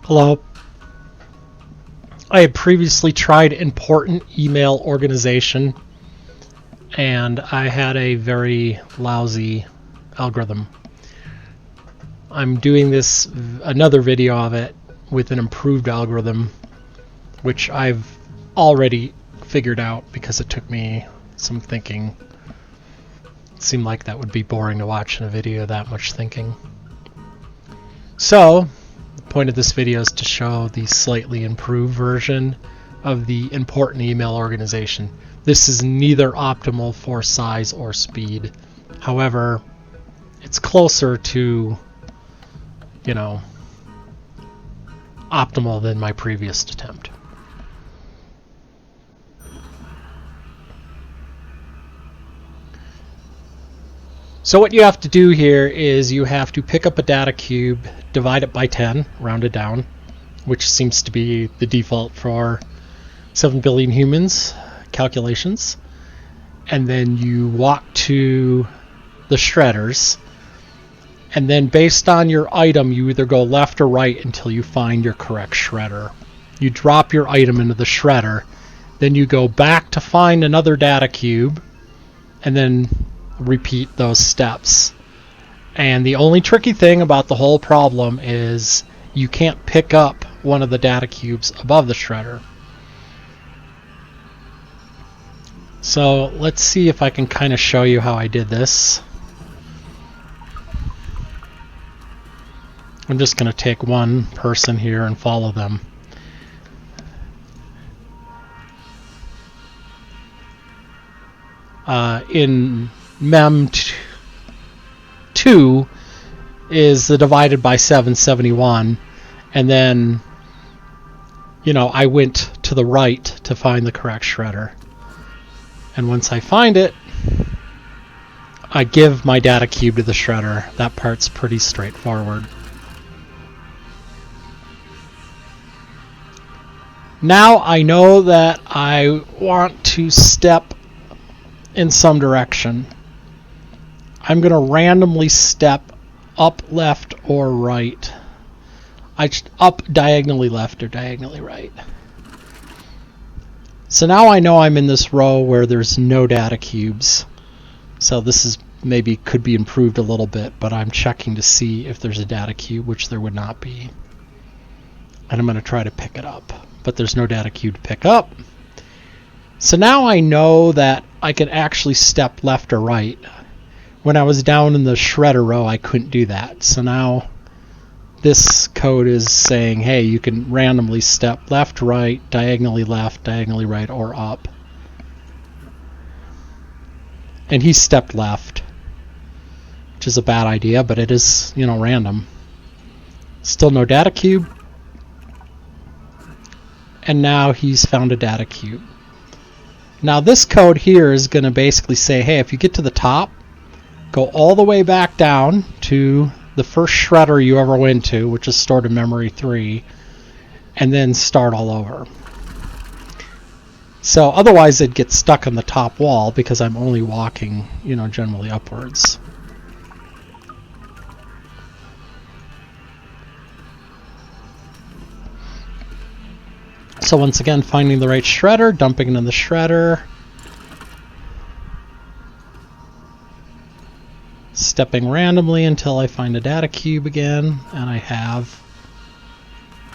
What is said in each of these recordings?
Hello. I had previously tried important email organization and I had a very lousy algorithm. I'm doing another video of it with an improved algorithm, which I've already figured out because it took me some thinking. It seemed like that would be boring to watch in a video, that much thinking. So, the point of this video is to show the slightly improved version of the important email organization. This is neither optimal for size or speed. However, it's closer to, optimal than my previous attempt. So what you have to do here is you have to pick up a data cube, divide it by 10, rounded down, which seems to be the default for 7 billion humans calculations. And then you walk to the shredders, and then based on your item, you either go left or right until you find your correct shredder. You drop your item into the shredder, then you go back to find another data cube, and then repeat those steps. And the only tricky thing about the whole problem is you can't pick up one of the data cubes above the shredder. So let's see if I can kind of show you how I did this. I'm just going to take one person here and follow them. In mem2 is the divided by 771, and then I went to the right to find the correct shredder, and once I find it, I give my data cube to the shredder. That part's pretty straightforward. Now I know that I want to step in some direction. I'm going to randomly step up, left, or right. Up diagonally left or diagonally right. So now I know I'm in this row where there's no data cubes. So this is maybe could be improved a little bit, but I'm checking to see if there's a data cube, which there would not be. And I'm going to try to pick it up, but there's no data cube to pick up. So now I know that I can actually step left or right. When I was down in the shredder row, I couldn't do that. So now this code is saying, hey, you can randomly step left, right, diagonally right, or up. And he stepped left, which is a bad idea, but it is, random. Still no data cube. And now he's found a data cube. Now this code here is going to basically say, hey, if you get to the top, go all the way back down to the first shredder you ever went to, which is stored in memory 3, and then start all over. So otherwise it'd get stuck on the top wall because I'm only walking, generally upwards. So once again, finding the right shredder, dumping it in the shredder, stepping randomly until I find a data cube again, and I have,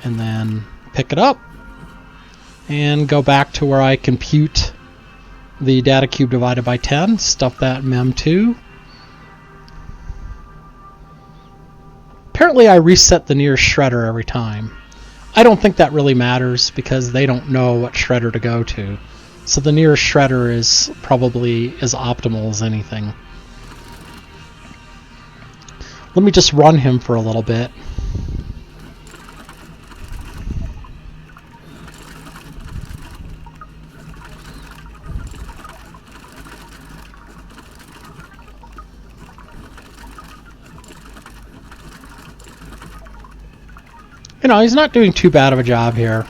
and then pick it up and go back to where I compute the data cube divided by 10, stuff that in mem2. Apparently I reset the nearest shredder every time. I don't think that really matters because they don't know what shredder to go to. So the nearest shredder is probably as optimal as anything. Let me just run him for a little bit. He's not doing too bad of a job here.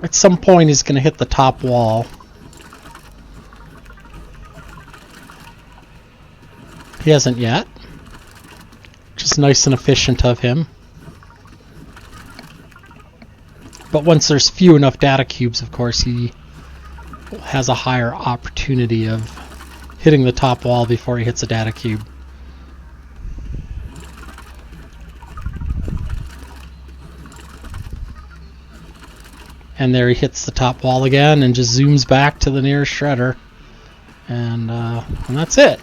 At some point he's going to hit the top wall. He hasn't yet, which is nice and efficient of him. But once there's few enough data cubes, of course, he has a higher opportunity of hitting the top wall before he hits a data cube. And there he hits the top wall again and just zooms back to the nearest shredder. And that's it.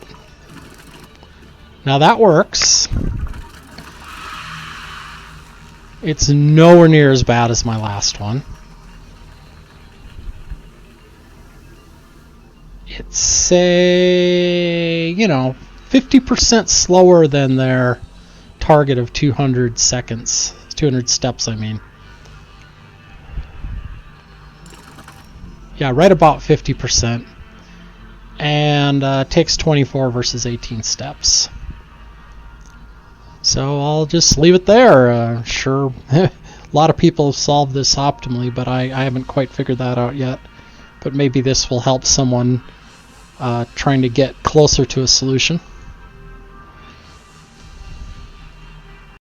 Now that works. It's nowhere near as bad as my last one. It's, say, 50% slower than their target of 200 seconds. 200 steps, I mean. Yeah, right about 50%. And takes 24 versus 18 steps. So I'll just leave it there. Sure, a lot of people have solved this optimally, but I haven't quite figured that out yet. But maybe this will help someone trying to get closer to a solution.